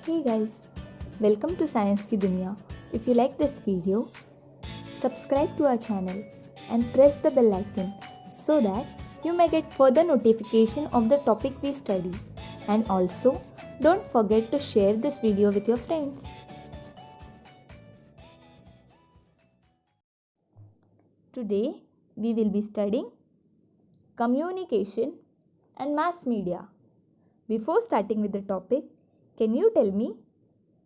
Hey guys, welcome to Science Ki Dunya. If you like this video, subscribe to our channel and press the bell icon so that you may get further notification of the topic we study. And also, don't forget to share this video with your friends. Today, we will be studying communication and mass media. Before starting with the topic, can you tell me?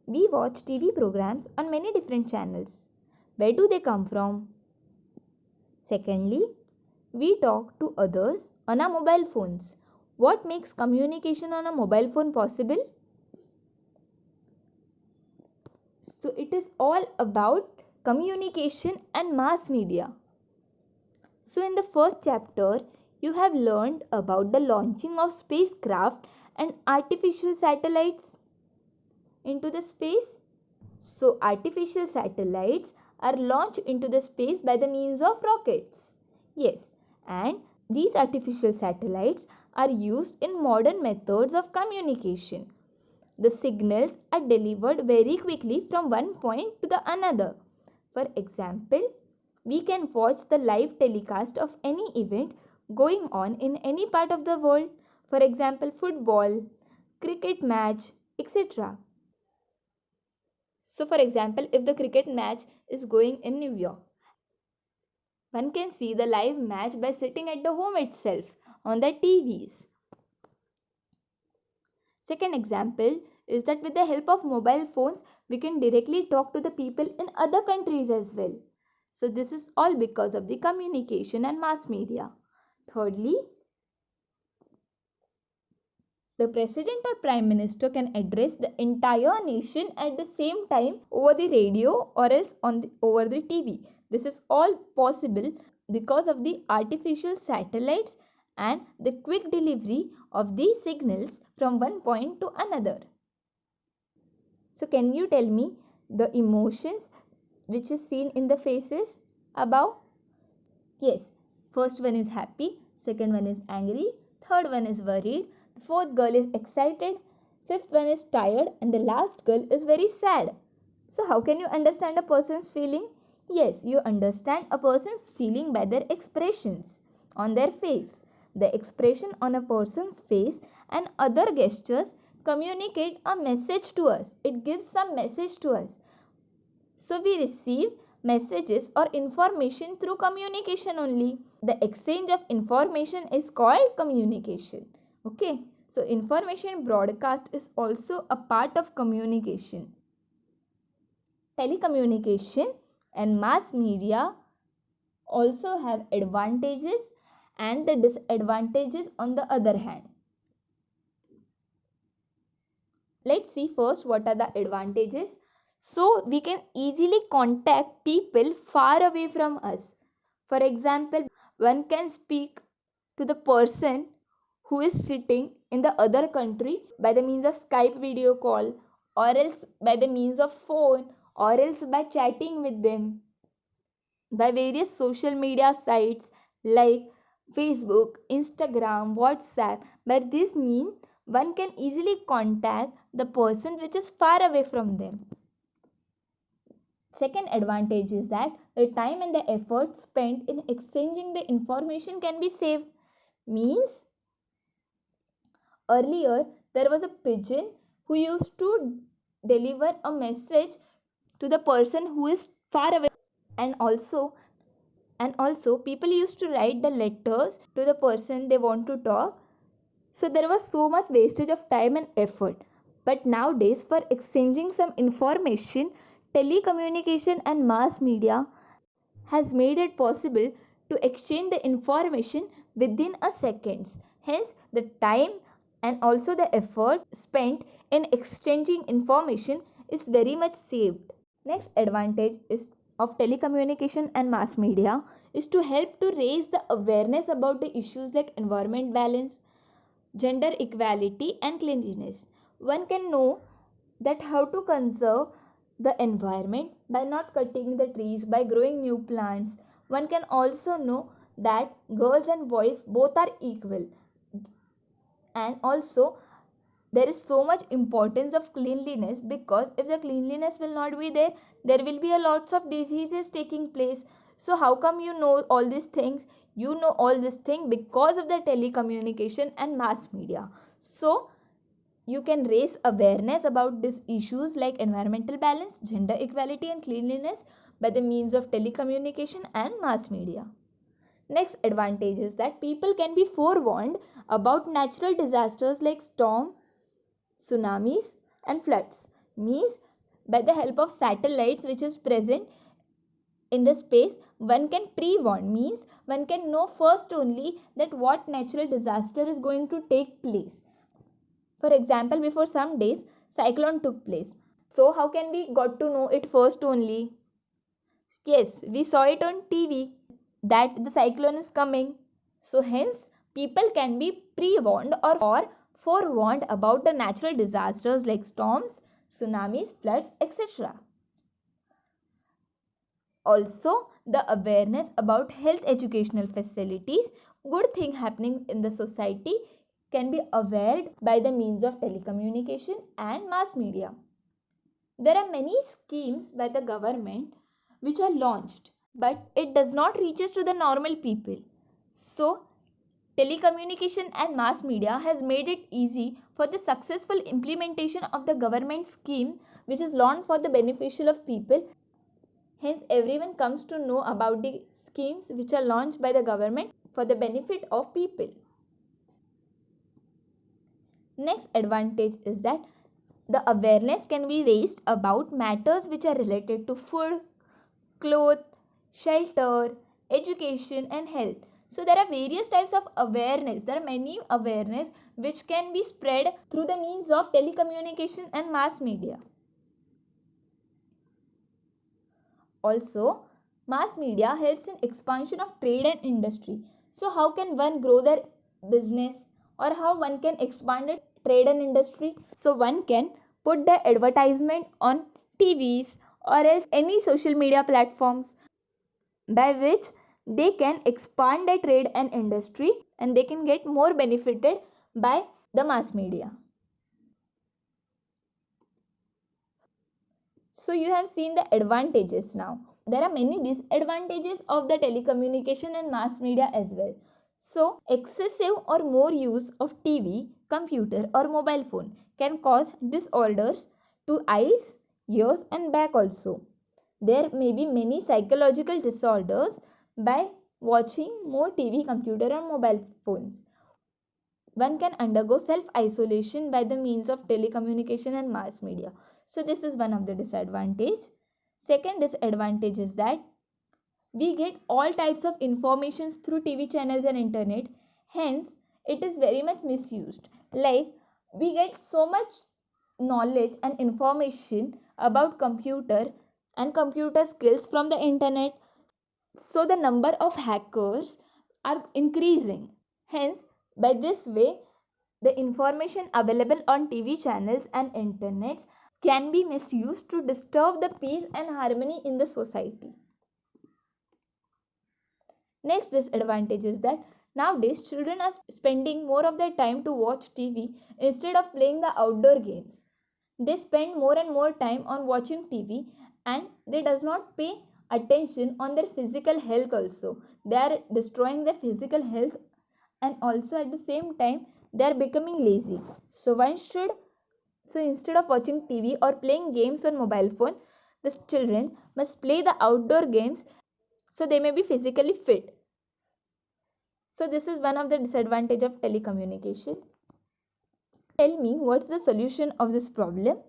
We watch TV programs on many different channels. Where do they come from? Secondly, we talk to others on our mobile phones. What makes communication on a mobile phone possible? So it is all about communication and mass media. So in the first chapter, you have learned about the launching of spacecraft and artificial satellites into the space. So artificial satellites are launched into the space by the means of rockets. Yes, and these artificial satellites are used in modern methods of communication. The signals are delivered very quickly from one point to the another. For example, we can watch the live telecast of any event going on in any part of the world. For example, football, cricket match, etc. So for example, if the cricket match is going in New York, one can see the live match by sitting at the home itself on the TVs. Second example is that with the help of mobile phones, we can directly talk to the people in other countries as well. So this is all because of the communication and mass media. Thirdly, the president or prime minister can address the entire nation at the same time over the radio or else over the TV. This is all possible because of the artificial satellites and the quick delivery of these signals from one point to another. So can you tell me the emotions which is seen in the faces above? Yes, first one is happy, second one is angry, third one is worried, the fourth girl is excited, fifth one is tired, and the last girl is very sad. So how can you understand a person's feeling? Yes, you understand a person's feeling by their expressions on their face. The expression on a person's face and other gestures communicate a message to us. It gives some message to us. So we receive messages or information through communication only. The exchange of information is called communication. Okay. So information broadcast is also a part of communication. Telecommunication and mass media also have advantages and the disadvantages on the other hand. Let's see first what are the advantages. So we can easily contact people far away from us. For example, one can speak to the person who is sitting in the other country by the means of Skype video call, or else by the means of phone, or else by chatting with them by various social media sites like Facebook, Instagram, WhatsApp. By this means, one can easily contact the person which is far away from them. Second advantage is that the time and the effort spent in exchanging the information can be saved. Means earlier there was a pigeon who used to deliver a message to the person who is far away, and also people used to write the letters to the person they want to talk. So there was so much wastage of time and effort. But nowadays, for exchanging some information, telecommunication and mass media has made it possible to exchange the information within a seconds. Hence, the time and also the effort spent in exchanging information is very much saved. Next advantage is of telecommunication and mass media is to help to raise the awareness about the issues like environment balance, gender equality and cleanliness. One can know that how to conserve the environment by not cutting the trees, by growing new plants. One can also know that girls and boys both are equal, and also there is so much importance of cleanliness, because if the cleanliness will not be there, there will be a lots of diseases taking place. So how come you know all these things? You know all this thing because of the telecommunication and mass media. So you can raise awareness about these issues like environmental balance, gender equality and cleanliness by the means of telecommunication and mass media. Next advantage is that people can be forewarned about natural disasters like storm, tsunamis and floods. Means by the help of satellites which is present in the space, one can pre-warn, means one can know first only that what natural disaster is going to take place. For example, before some days cyclone took place. So how can we got to know it first only? Yes, we saw it on TV that the cyclone is coming. So hence people can be pre-warned or forewarned about the natural disasters like storms, tsunamis, floods, etc. Also, the awareness about health educational facilities, good thing happening in the society, can be aware by the means of telecommunication and mass media. There are many schemes by the government which are launched, but it does not reaches to the normal people. So telecommunication and mass media has made it easy for the successful implementation of the government scheme which is launched for the beneficial of people. Hence everyone comes to know about the schemes which are launched by the government for the benefit of people. Next advantage is that the awareness can be raised about matters which are related to food, clothes, shelter, education and health. So there are various types of awareness. There are many awareness which can be spread through the means of telecommunication and mass media. Also, mass media helps in expansion of trade and industry. So how can one grow their business, or how one can expand it trade and industry? So one can put the advertisement on TVs or else any social media platforms by which they can expand their trade and industry and they can get more benefited by the mass media. So you have seen the advantages now. There are many disadvantages of the telecommunication and mass media as well. So excessive or more use of TV, computer or mobile phone can cause disorders to eyes, ears and back also. There may be many psychological disorders by watching more TV, computer or mobile phones. One can undergo self-isolation by the means of telecommunication and mass media. So this is one of the disadvantage. Second disadvantage is that we get all types of information through TV channels and internet. Hence, it is very much misused. Like, we get so much knowledge and information about computer and computer skills from the internet. So the number of hackers are increasing. Hence, by this way, the information available on TV channels and internets can be misused to disturb the peace and harmony in the society. Next disadvantage is that nowadays children are spending more of their time to watch TV instead of playing the outdoor games. They spend more and more time on watching TV and they does not pay attention on their physical health also. They are destroying their physical health and also at the same time they are becoming lazy. So instead of watching TV or playing games on mobile phone, the children must play the outdoor games so they may be physically fit. So this is one of the disadvantage of telecommunication. Tell me, what's the solution of this problem?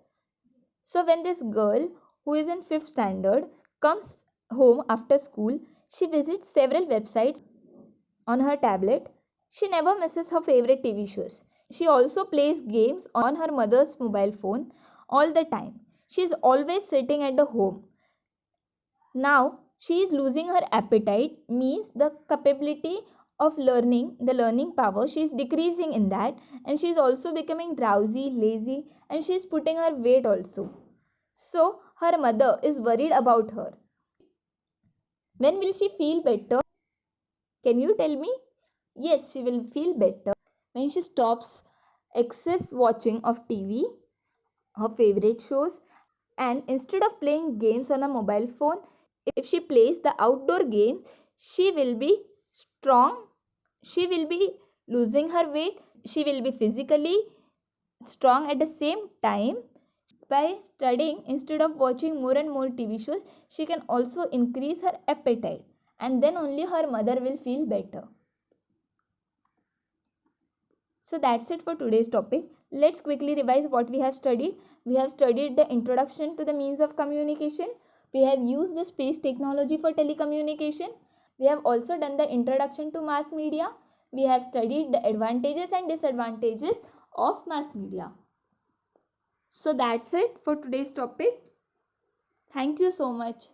So when this girl who is in 5th standard comes home after school, she visits several websites on her tablet. She never misses her favorite TV shows. She also plays games on her mother's mobile phone all the time. She is always sitting at the home. Now she is losing her appetite, means the capability of learning, the learning power, she is decreasing in that, and she is also becoming drowsy, lazy, and she is putting her weight also. So her mother is worried about her. When will she feel better? Can you tell me? Yes, she will feel better when she stops excess watching of TV, her favorite shows, and instead of playing games on a mobile phone, if she plays the outdoor game, she will be strong, she will be losing her weight, she will be physically strong at the same time. By studying instead of watching more and more TV shows, she can also increase her appetite, and then only her mother will feel better. So that's it for today's topic. Let's quickly revise what we have studied. We have studied the introduction to the means of communication. We have used the space technology for telecommunication. We have also done the introduction to mass media. We have studied the advantages and disadvantages of mass media. So that's it for today's topic. Thank you so much.